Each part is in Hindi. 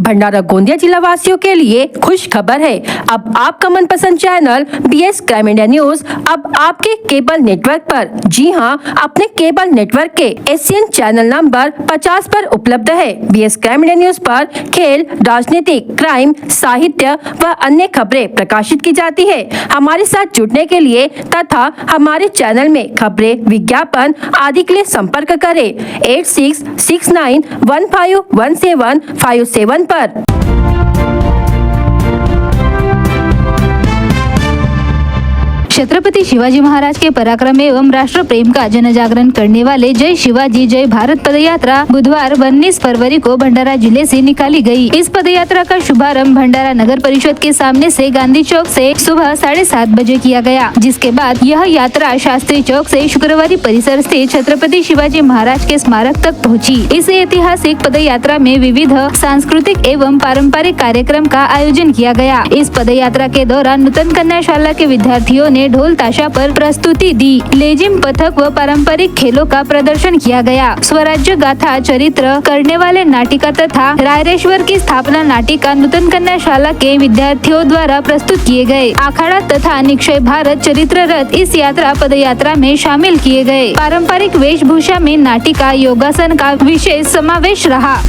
भंडारा गोंदिया जिला वासियों के लिए खुश खबर है। अब आपका मनपसंद channel BS crime India news अब आपके केबल नेटवर्क पर, जी हां, अपने केबल नेटवर्क के एशियन चैनल नंबर 50 पर उपलब्ध है। BS क्राइम इंडिया न्यूज पर खेल, राजनीतिक, क्राइम, साहित्य व अन्य खबरें प्रकाशित की जाती है। हमारे साथ जुड़ने के लिए तथा हमारे चैनल में खबरें, विज्ञापन आदि के लिए संपर्क करें 8669151757 पर। छत्रपति शिवाजी महाराज के पराक्रम एवं राष्ट्र प्रेम का जन जागरण करने वाले जय शिवाजी जय भारत पदयात्रा बुधवार 19 फरवरी को भंडारा जिले से निकाली गई। इस पदयात्रा का शुभारंभ भंडारा नगर परिषद के सामने से गांधी चौक से सुबह 7:30 बजे किया गया, जिसके बाद यह यात्रा शास्त्री चौक से शुक्रवारी परिसर स्थित छत्रपति शिवाजी महाराज के स्मारक तक पहुँची। इस ऐतिहासिक पदयात्रा में विविध सांस्कृतिक एवं पारंपरिक कार्यक्रम का आयोजन किया गया। इस पदयात्रा के दौरान नूतन कन्या शाला के विद्यार्थियों ने ढोल ताशा पर प्रस्तुति दी। लेजिम पथक व पारंपरिक खेलों का प्रदर्शन किया गया। स्वराज्य गाथा चरित्र करने वाले नाटिका तथा रायरेश्वर की स्थापना नाटिका नूतन कन्या शाला के विद्यार्थियों द्वारा प्रस्तुत किए गए। अखाड़ा तथा निक्षय भारत चरित्र रथ इस यात्रा पदयात्रा में शामिल किए गए। पारंपरिक वेशभूषा में नाटिका, योगासन का विशेष समावेश रहा।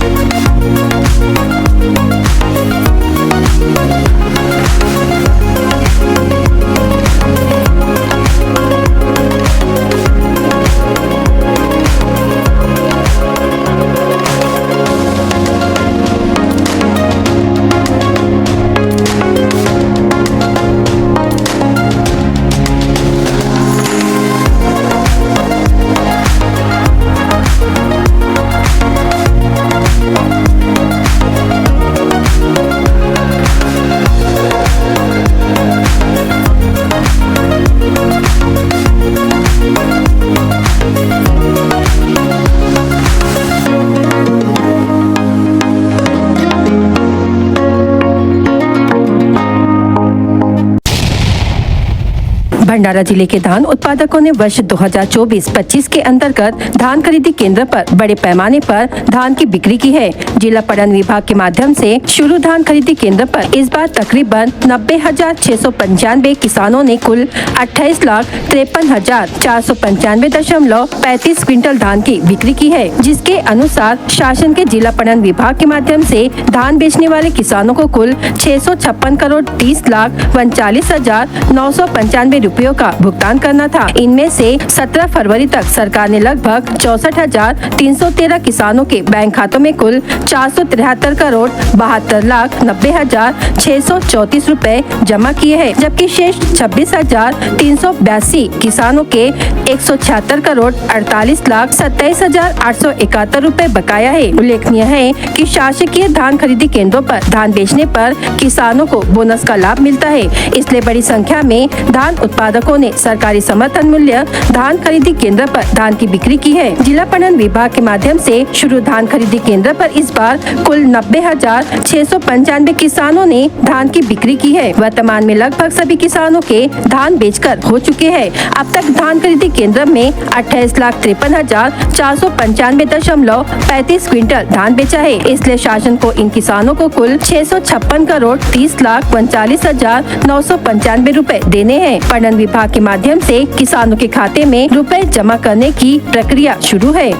भंडारा जिले के धान उत्पादकों ने वर्ष 2024-25 के अंतर्गत धान खरीदी केंद्र पर बड़े पैमाने पर धान की बिक्री की है। जिला पणन विभाग के माध्यम से शुरू धान खरीदी केंद्र पर इस बार तकरीबन 90,695 किसानों ने कुल 28,53,495.35 क्विंटल धान की बिक्री की है, जिसके अनुसार शासन के जिला पणन विभाग के माध्यम से धान बेचने वाले किसानों को कुल 656,30,39,995 रुपयों का भुगतान करना था। इनमें से 17 फरवरी तक सरकार ने लगभग 64,313 किसानों के बैंक खातों में कुल 473,72,90,634 रुपए जमा किए हैं, जबकि शेष 26,382 किसानों के 176,48,27,871 रुपए बकाया है। उल्लेखनीय है कि शासकीय धान खरीदी केंद्रों पर धान बेचने पर किसानों को बोनस का लाभ मिलता है, इसलिए बड़ी संख्या में धान उत्पादकों ने सरकारी समर्थन मूल्य धान खरीदी केंद्र पर धान की बिक्री की है। जिला पणन विभाग के माध्यम से शुरू धान खरीदी केंद्र पर इस बार कुल 90,695 किसानों ने धान की बिक्री की है। वर्तमान में लगभग सभी किसानों के धान बेचकर हो चुके हैं। अब तक धान खरीदी केंद्र में 28,53,495.35 क्विंटल धान बेचा है, इसलिए शासन को इन किसानों को कुल 656,30,39,995 रुपए देने हैं। पणन विभाग के माध्यम से किसानों के खाते में रुपए जमा करने की प्रक्रिया शुरू है।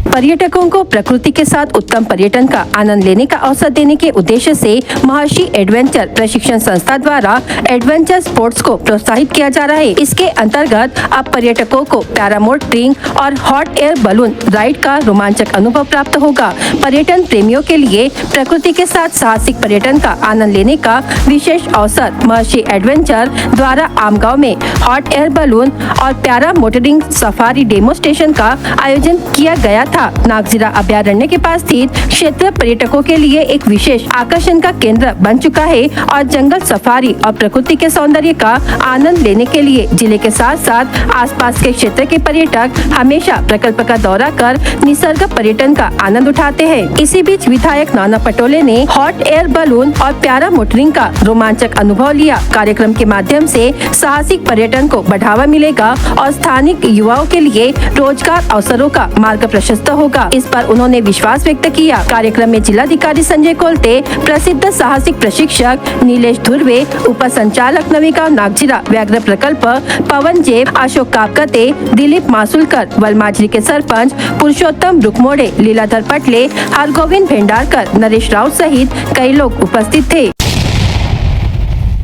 पर्यटकों को प्रकृति के साथ उत्तम पर्यटन का आनंद लेने का अवसर देने के उद्देश्य से महर्षि एडवेंचर प्रशिक्षण संस्था द्वारा एडवेंचर स्पोर्ट्स को प्रोत्साहित किया जा रहा है। इसके अंतर्गत अब पर्यटकों को पैरामोटरिंग और हॉट एयर बलून राइड का रोमांचक अनुभव प्राप्त होगा। पर्यटन प्रेमियों के लिए प्रकृति के साथ साहसिक पर्यटन का आनंद लेने का विशेष अवसर महर्षि एडवेंचर द्वारा आमगांव में हॉट एयर बलून और पैरामोटरिंग सफारी डेमो स्टेशन का आयोजन किया गया था। नागजीरा अभयारण्य के पास स्थित क्षेत्र पर्यटकों के लिए एक विशेष आकर्षण का केंद्र बन चुका है और जंगल सफारी और प्रकृति के सौंदर्य का आनंद लेने के लिए जिले के साथ साथ आसपास के क्षेत्र के पर्यटक हमेशा प्रकल्प का दौरा कर निसर्ग पर्यटन का आनंद उठाते हैं। इसी बीच विधायक नाना पटोले ने हॉट एयर बलून और पैरा मोटरिंग का रोमांचक अनुभव लिया। कार्यक्रम के माध्यम से साहसिक पर्यटन को बढ़ावा मिलेगा और स्थानिक युवाओं के लिए रोजगार अवसरों का मार्ग प्रशस्त होगा, इस पर उन्होंने विश्वास व्यक्त किया। कार्यक्रम में जिलाधिकारी संजय कोलते, प्रसिद्ध साहसिक प्रशिक्षक नीलेश धुर्वे, उप संचालक नविका नागजीरा, व्याघ्र प्रकल्प पवन जेब, अशोक कापकते, दिलीप मासुलकर, वलमाजरी के सरपंच पुरुषोत्तम रुकमोड़े, लीलाधर पटले, हरगोविंद भेंडारकर, नरेश राव सहित कई लोग उपस्थित थे।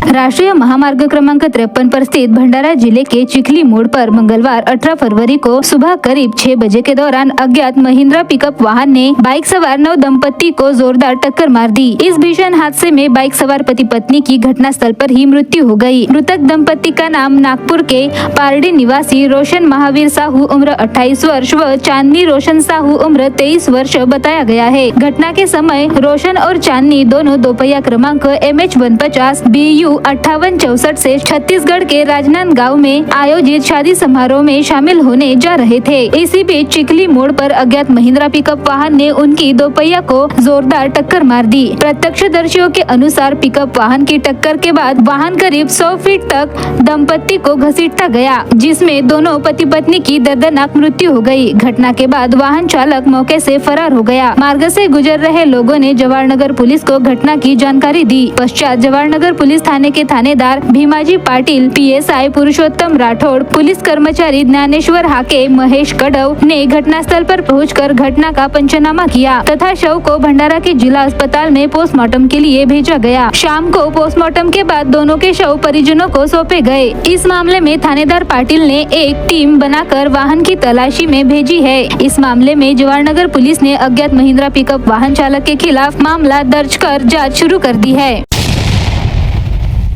राष्ट्रीय महामार्ग क्रमांक 53 पर स्थित भंडारा जिले के चिखली मोड़ पर मंगलवार 18 फरवरी को सुबह करीब 6 बजे के दौरान अज्ञात महिंद्रा पिकअप वाहन ने बाइक सवार नव दंपत्ति को जोरदार टक्कर मार दी। इस भीषण हादसे में बाइक सवार पति पत्नी की घटनास्थल पर ही मृत्यु हो गई। मृतक दंपत्ति का नाम नागपुर के पारडी निवासी रोशन महावीर साहू उम्र 28 वर्ष व चांदनी रोशन साहू उम्र 23 वर्ष बताया गया है। घटना के समय रोशन और चांदनी दोनों दोपहिया क्रमांक MH150 BU 5864 से छत्तीसगढ़ के राजनांदगांव में आयोजित शादी समारोह में शामिल होने जा रहे थे। इसी बीच चिखली मोड़ पर अज्ञात महिंद्रा पिकअप वाहन ने उनकी दोपहिया को जोरदार टक्कर मार दी। प्रत्यक्षदर्शियों के अनुसार पिकअप वाहन की टक्कर के बाद वाहन करीब 100 फीट तक दंपत्ति को घसीटता गया, जिसमें दोनों पति पत्नी की दर्दनाक मृत्यु हो गई। घटना के बाद वाहन चालक मौके से फरार हो गया। मार्ग से गुजर रहे लोगों ने जवाहरनगर पुलिस को घटना की जानकारी दी। पश्चात जवाहरनगर पुलिस थाने के थानेदार भीमाजी पाटिल, PSI पुरुषोत्तम राठौड़, पुलिस कर्मचारी ज्ञानेश्वर हाके, महेश कड़व ने घटनास्थल पर पहुंचकर घटना का पंचनामा किया तथा शव को भंडारा के जिला अस्पताल में पोस्टमार्टम के लिए भेजा गया। शाम को पोस्टमार्टम के बाद दोनों के शव परिजनों को सौंपे गए। इस मामले में थानेदार पाटिल ने एक टीम बनाकर वाहन की तलाशी में भेजी है। इस मामले में जवाहरनगर पुलिस ने अज्ञात महिंद्रा पिकअप वाहन चालक के खिलाफ मामला दर्ज कर जाँच शुरू कर दी है।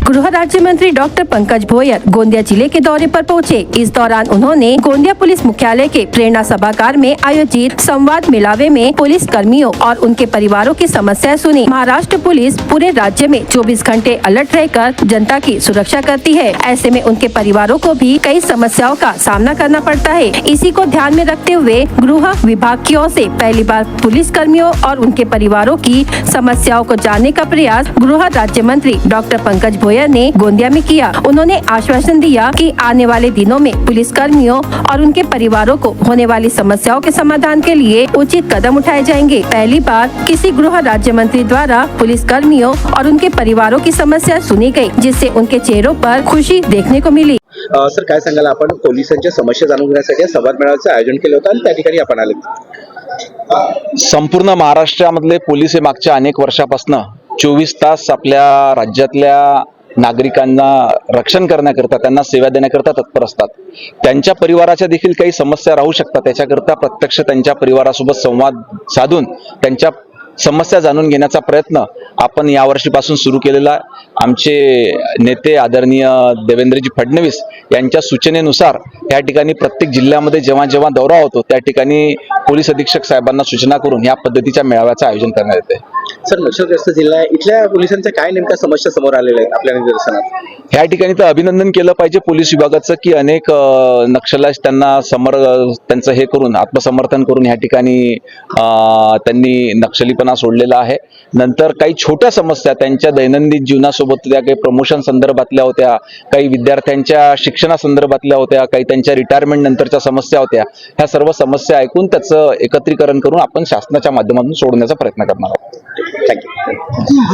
गृह राज्य मंत्री डॉक्टर पंकज भोयर गोंदिया जिले के दौरे पर पहुंचे। इस दौरान उन्होंने गोंदिया पुलिस मुख्यालय के प्रेरणा सभागार में आयोजित संवाद मेलावे में पुलिस कर्मियों और उनके परिवारों की समस्याएं सुनी। महाराष्ट्र पुलिस पूरे राज्य में 24 घंटे अलर्ट रहकर जनता की सुरक्षा करती है। ऐसे में उनके परिवारों को भी कई समस्याओं का सामना करना पड़ता है। इसी को ध्यान में रखते हुए गृह विभाग की ओर से पहली बार पुलिस कर्मियों और उनके परिवारों की समस्याओं को जानने का प्रयास गृह राज्य मंत्री डॉक्टर पंकज भोयर ने गोंदिया में किया। उन्होंने आश्वासन दिया कि आने वाले दिनों में पुलिस कर्मियों और उनके परिवारों को होने वाली समस्याओं के समाधान के लिए उचित कदम उठाए जाएंगे। पहली बार किसी गृह राज्य मंत्री द्वारा पुलिस कर्मियों और उनके परिवारों की समस्या सुनी गई, जिससे उनके चेहरों पर खुशी देखने को मिली। सर काय सांगाल, आपण पोलिसांच्या समस्या जाणून घेण्यासाठी संवाद मेळाव्याचं आयोजन केलं होतं आणि त्या ठिकाणी आपण आले। संपूर्ण महाराष्ट्रामधले पोलीस हे मागच्या अनेक वर्षापासून 24 तास आपल्या राज्यातल्या नागरिकांना रक्षण करण्याकरता, त्यांना सेवा देण्याकरता तत्पर असतात। त्यांच्या परिवाराच्या देखील काही समस्या राहू शकतात, त्याच्याकरता प्रत्यक्ष त्यांच्या परिवारासोबत संवाद साधून त्यांच्या समस्या जाणून घेण्याचा प्रयत्न आपण यावर्षीपासून सुरू केलेला। आमचे नेते आदरणीय देवेंद्रजी फडणवीस यांच्या सूचनेनुसार या ठिकाणी प्रत्येक जिल्ह्यामध्ये जेव्हा जेव्हा दौरा होतो त्या ठिकाणी पोलीस अधीक्षक साहेबांना सूचना करून या पद्धतीच्या मेळाव्याचं आयोजन करण्यात येते। सर, नक्षलग्रस्त जिल्हा आहे, इथल्या पोलिसांच्या काय नेमक्या समस्या समोर आलेल्या आहेत आपल्या निदर्शनात? या ठिकाणी तर अभिनंदन केलं पाहिजे पोलीस विभागाचं की अनेक नक्षलाईट त्यांना त्यांचं हे करून आत्मसमर्थन करून या ठिकाणी त्यांनी नक्षलीपणा सोडलेला आहे। नंतर काही छोट्या समस्या त्यांच्या दैनंदिन जीवनासोबत त्या काही प्रमोशन संदर्भातल्या होत्या, काही विद्यार्थ्यांच्या शिक्षणासंदर्भातल्या होत्या, काही त्यांच्या रिटायरमेंट नंतरच्या समस्या होत्या। ह्या सर्व समस्या ऐकून त्याचं एकत्रीकरण करून आपण शासनाच्या माध्यमातून सोडण्याचा प्रयत्न करणार आहोत। थँक्यू।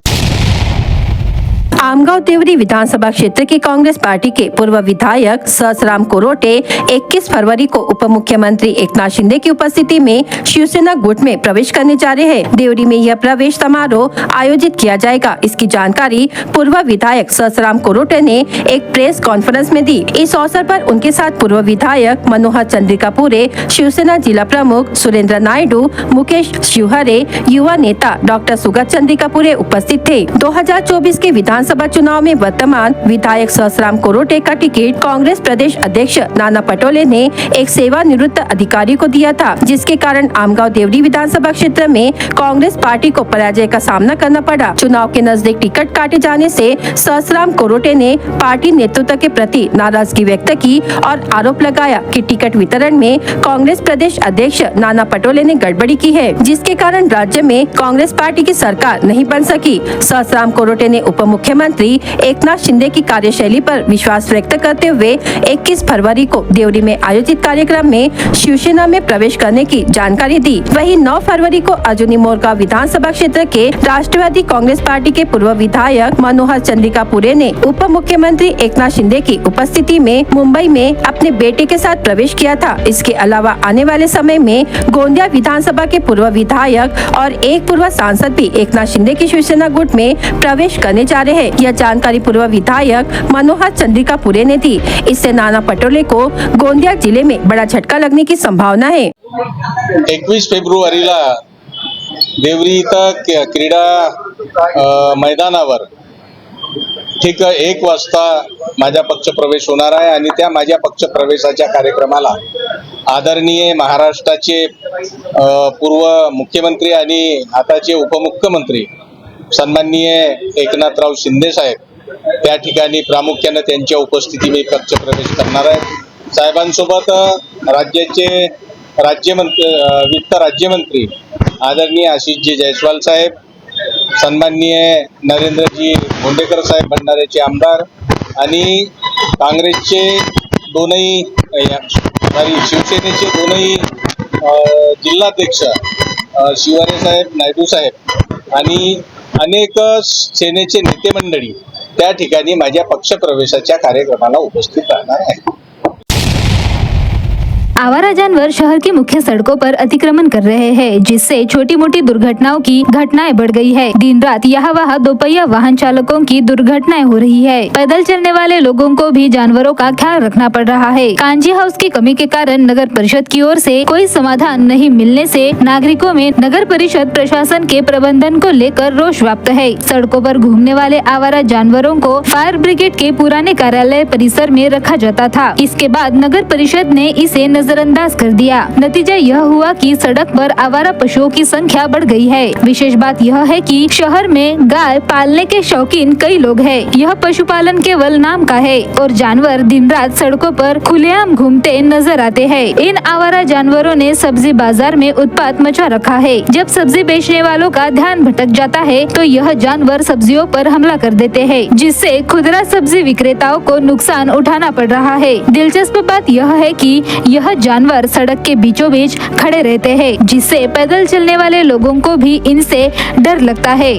आमगांव देवरी विधानसभा क्षेत्र के कांग्रेस पार्टी के पूर्व विधायक सहसराम कोरोटे 21 फरवरी को उप मुख्यमंत्री एकनाथ शिंदे की उपस्थिति में शिवसेना गुट में प्रवेश करने जा रहे हैं। देवरी में यह प्रवेश समारोह आयोजित किया जाएगा। इसकी जानकारी पूर्व विधायक सहसराम कोरोटे ने एक प्रेस कॉन्फ्रेंस में दी। इस अवसर पर उनके साथ पूर्व विधायक मनोहर चंद्रिकापुरे, शिवसेना जिला प्रमुख सुरेंद्र नायडू, मुकेश शिवहरे, युवा नेता डॉक्टर सुगत चंद्रिकापुरे उपस्थित थे। 2024 के विधानसभा चुनाव में वर्तमान विधायक सहसराम कोरोटे का टिकट कांग्रेस प्रदेश अध्यक्ष नाना पटोले ने एक सेवानिवृत्त अधिकारी को दिया था, जिसके कारण आमगांव देवरी विधानसभा क्षेत्र में कांग्रेस पार्टी को पराजय का सामना करना पड़ा। चुनाव के नजदीक टिकट काटे जाने से सहसराम कोरोटे ने पार्टी नेतृत्व के प्रति नाराजगी व्यक्त की और आरोप लगाया कि टिकट वितरण में कांग्रेस प्रदेश अध्यक्ष नाना पटोले ने गड़बड़ी की है, जिसके कारण राज्य में कांग्रेस पार्टी की सरकार नहीं बन सकी। सहसराम कोरोटे ने उप मुख्यमंत्री मुख्यमंत्री एकनाथ शिंदे की कार्यशैली पर विश्वास व्यक्त करते हुए 21 फरवरी को देवरी में आयोजित कार्यक्रम में शिवसेना में प्रवेश करने की जानकारी दी। वहीं 9 फरवरी को अर्जुनी मोरगांव विधानसभा क्षेत्र के राष्ट्रवादी कांग्रेस पार्टी के पूर्व विधायक मनोहर चंद्रिकापुरे ने उप मुख्यमंत्री एकनाथ शिंदे की उपस्थिति में मुंबई में अपने बेटे के साथ प्रवेश किया था। इसके अलावा आने वाले समय में गोंदिया विधानसभा के पूर्व विधायक और एक पूर्व सांसद भी एकनाथ शिंदे की शिवसेना गुट में प्रवेश करने जा रहे हैं। यह जानकारी पूर्व विधायक मनोहर चंद्रिकापुरे ने दी। इससे नाना पटोले को गोंदिया जिले में बड़ा झटका लगने की संभावना है। 21 फेब्रुवारीला देवरी इथं क्रीडा मैदानावर ठीक 1 वाजता माझा पक्ष प्रवेश होणार आहे आणि त्या माझ्या पक्ष प्रवेशाच्या कार्यक्रमाला आदरणीय महाराष्ट्राचे पूर्व मुख्यमंत्री आणि आताचे उपमुख्यमंत्री सन्माननीय एकनाथराव शिंदे साहेब त्या ठिकाणी प्रामुख्याने त्यांच्या उपस्थिती मी पक्ष प्रवेश करणार आहे। साहेबांसोबत राज्याचे वित्त राज्यमंत्री आदरणीय आशिषजी जयस्वाल साहेब, सन्माननीय नरेंद्रजी भोंडेकर साहेब भंडाऱ्याचे आमदार आणि काँग्रेसचे दोनही शिवसेनेचे दोनही जिल्हाध्यक्ष शिवारे साहेब, नायडू साहेब आणि अनेक सेनेचे नेते मंडळी त्या ठिकाणी माझ्या पक्ष प्रवेशाच्या कार्यक्रमाला उपस्थित राहणार आहेत। आवारा जानवर शहर की मुख्य सड़कों पर अतिक्रमण कर रहे हैं, जिससे छोटी मोटी दुर्घटनाओं की घटनाएं बढ़ गई है। दिन रात यहाँ वहाँ दोपहिया वाहन चालकों की दुर्घटनाएं हो रही है। पैदल चलने वाले लोगों को भी जानवरों का ख्याल रखना पड़ रहा है। कांजी हाउस की कमी के कारण नगर परिषद की ओर से कोई समाधान नहीं मिलने से नागरिकों में नगर परिषद प्रशासन के प्रबंधन को लेकर रोष व्याप्त है। सड़कों पर घूमने वाले आवारा जानवरों को फायर ब्रिगेड के पुराने कार्यालय परिसर में रखा जाता था। इसके बाद नगर परिषद ने इसे नजरअंदाज कर दिया। नतीजा यह हुआ कि सड़क पर आवारा पशुओं की संख्या बढ़ गई है। विशेष बात यह है कि शहर में गाय पालने के शौकीन कई लोग हैं। यह पशुपालन केवल नाम का है और जानवर दिन रात सड़कों पर खुलेआम घूमते नजर आते हैं। इन आवारा जानवरों ने सब्जी बाजार में उत्पात मचा रखा है। जब सब्जी बेचने वालों का ध्यान भटक जाता है तो यह जानवर सब्जियों पर हमला कर देते हैं, जिससे खुदरा सब्जी विक्रेताओं को नुकसान उठाना पड़ रहा है। दिलचस्प बात यह है कि यह जानवर सड़क के बीचों बीच खड़े रहते हैं, जिससे पैदल चलने वाले लोगों को भी इनसे डर लगता है।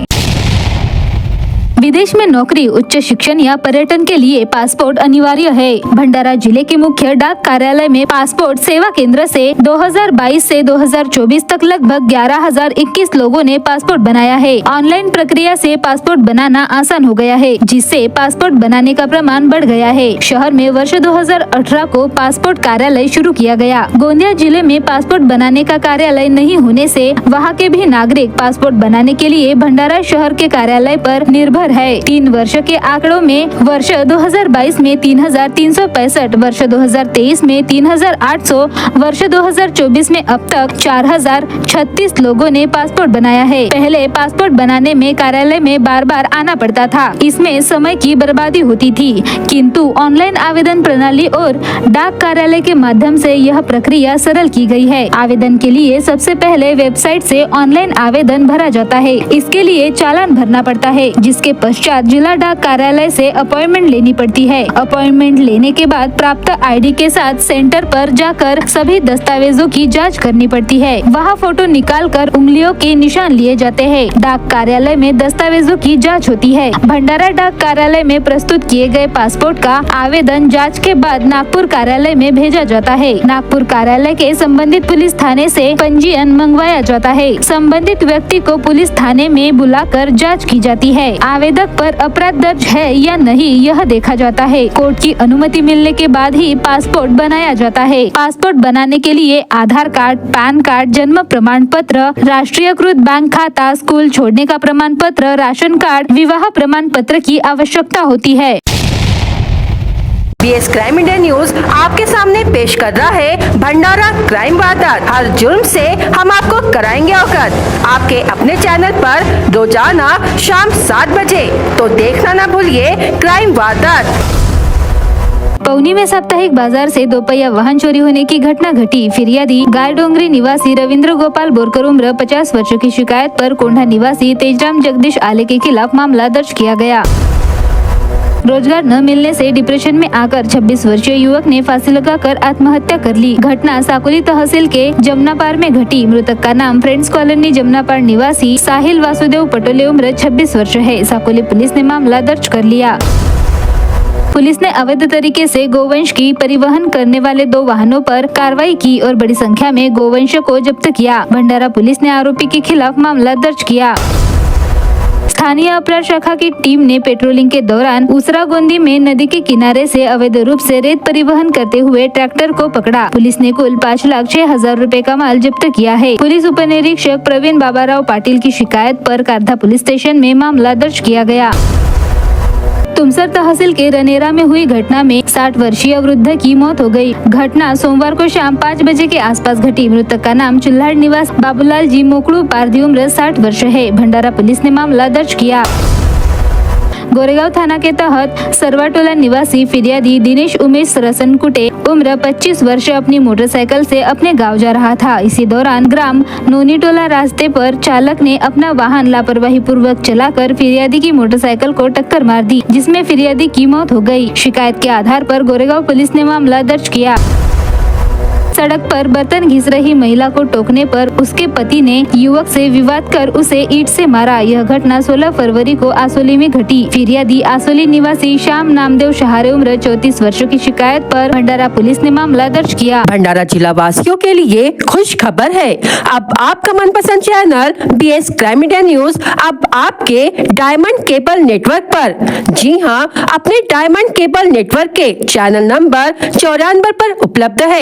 विदेश में नौकरी, उच्च शिक्षण या पर्यटन के लिए पासपोर्ट अनिवार्य है। भंडारा जिले के मुख्य डाक कार्यालय में पासपोर्ट सेवा केंद्र से 2022 से 2024 तक लगभग 11,021 लोगों ने पासपोर्ट बनाया है। ऑनलाइन प्रक्रिया से पासपोर्ट बनाना आसान हो गया है, जिससे पासपोर्ट बनाने का प्रमाण बढ़ गया है। शहर में वर्ष 2018 को पासपोर्ट कार्यालय शुरू किया गया। गोंदिया जिले में पासपोर्ट बनाने का कार्यालय नहीं होने से वहाँ के भी नागरिक पासपोर्ट बनाने के लिए भंडारा शहर के कार्यालय पर निर्भर है। 3 वर्ष के आंकड़ों में वर्ष 2022 में 3,365, वर्ष 2023 में 3,800, वर्ष 2024 में अब तक 4,036 लोगों ने पासपोर्ट बनाया है। पहले पासपोर्ट बनाने में कार्यालय में बार बार आना पड़ता था। इसमें समय की बर्बादी होती थी, किंतु ऑनलाइन आवेदन प्रणाली और डाक कार्यालय के माध्यम से यह प्रक्रिया सरल की गई है। आवेदन के लिए सबसे पहले वेबसाइट से ऑनलाइन आवेदन भरा जाता है। इसके लिए चालान भरना पड़ता है, जिसके पश्चात जिला डाक कार्यालय से अपॉइंटमेंट लेनी पड़ती है। अपॉइंटमेंट लेने के बाद प्राप्त आईडी के साथ सेंटर पर जाकर सभी दस्तावेजों की जांच करनी पड़ती है। वहां फोटो निकालकर उंगलियों के निशान लिए जाते हैं। डाक कार्यालय में दस्तावेजों की जांच होती है। भंडारा डाक कार्यालय में प्रस्तुत किए गए पासपोर्ट का आवेदन जांच के बाद नागपुर कार्यालय में भेजा जाता है। नागपुर कार्यालय के संबंधित पुलिस थाने से पंजीयन मंगवाया जाता है। संबंधित व्यक्ति को पुलिस थाने में बुलाकर जाँच की जाती है। आवेदक पर अपराध दर्ज है या नहीं यह देखा जाता है। कोर्ट की अनुमति मिलने के बाद ही पासपोर्ट बनाया जाता है। पासपोर्ट बनाने के लिए आधार कार्ड, पैन कार्ड, जन्म प्रमाण पत्र, राष्ट्रीयकृत बैंक खाता, स्कूल छोड़ने का प्रमाण पत्र, राशन कार्ड, विवाह प्रमाण पत्र की आवश्यकता होती है। BS क्राइम इंडिया न्यूज आपके सामने पेश कर रहा है भंडारा क्राइम वारदात। हर जुर्म से हम आपको कराएंगे अवगत। आपके अपने चैनल पर रोजाना शाम 7 बजे, तो देखना ना भूलिए क्राइम वारदात। पौनी में साप्ताहिक बाजार से दोपहिया वाहन चोरी होने की घटना घटी। फिरियादी गाय डोंगरी निवासी रविंद्र गोपाल बोरकर उम्र 50 वर्षों की शिकायत पर कोंढा निवासी तेजराम जगदीश आले के खिलाफ मामला दर्ज किया गया। रोजगार न मिलने से डिप्रेशन में आकर 26 वर्षीय युवक ने फांसी लगाकर आत्महत्या कर ली। घटना साकोली तहसील के जमनापार में घटी। मृतक का नाम फ्रेंड्स कॉलोनी जमनापार निवासी साहिल वासुदेव पटोले, उम्र 26 वर्ष है। साकोली पुलिस ने मामला दर्ज कर लिया। पुलिस ने अवैध तरीके से गोवंश की परिवहन करने वाले 2 वाहनों पर कार्रवाई की और बड़ी संख्या में गोवंश को जब्त किया। भंडारा पुलिस ने आरोपी के खिलाफ मामला दर्ज किया। स्थानीय अपराध शाखा की टीम ने पेट्रोलिंग के दौरान उसरा गोंदी में नदी के किनारे से अवैध रूप से रेत परिवहन करते हुए ट्रैक्टर को पकड़ा। पुलिस ने कुल 5,06,000 रुपए का माल जब्त किया है। पुलिस उप निरीक्षक प्रवीण बाबाराव पाटिल की शिकायत पर कारधा पुलिस स्टेशन में मामला दर्ज किया गया। तुमसर तहसील के रनेरा में हुई घटना में 60 वर्षीय वृद्ध की मौत हो गई। घटना सोमवार को शाम 5 बजे के आसपास घटी। मृतक का नाम चुल्हाड़ निवास बाबूलाल जी मोकड़ू पारधी, उम्र 60 वर्ष है। भंडारा पुलिस ने मामला दर्ज किया। गोरेगांव थाना के तहत सरवाटोला निवासी फिरियादी दिनेश उमेश रसनकुटे, उम्र 25 वर्ष, अपनी मोटरसाइकिल से अपने गांव जा रहा था। इसी दौरान ग्राम नोनीटोला रास्ते पर चालक ने अपना वाहन लापरवाही पूर्वक चलाकर फिरियादी की मोटरसाइकिल को टक्कर मार दी, जिसमें फिरियादी की मौत हो गई। शिकायत के आधार पर गोरेगांव पुलिस ने मामला दर्ज किया। सड़क पर बर्तन घिस रही महिला को टोकने पर उसके पति ने युवक से विवाद कर उसे ईंट से मारा। यह घटना 16 फरवरी को आसोली में घटी। फिरियादी आसोली निवासी श्याम नामदेव शहारे, उम्र 34 वर्षों की शिकायत पर भंडारा पुलिस ने मामला दर्ज किया। भंडारा जिला वासियों के लिए खुश खबर है। अब आपका मनपसंद channel BS crime media news अब आपके डायमंड केबल नेटवर्क पर, जी हाँ, अपने डायमंड केबल नेटवर्क के चैनल नंबर 94 पर उपलब्ध है।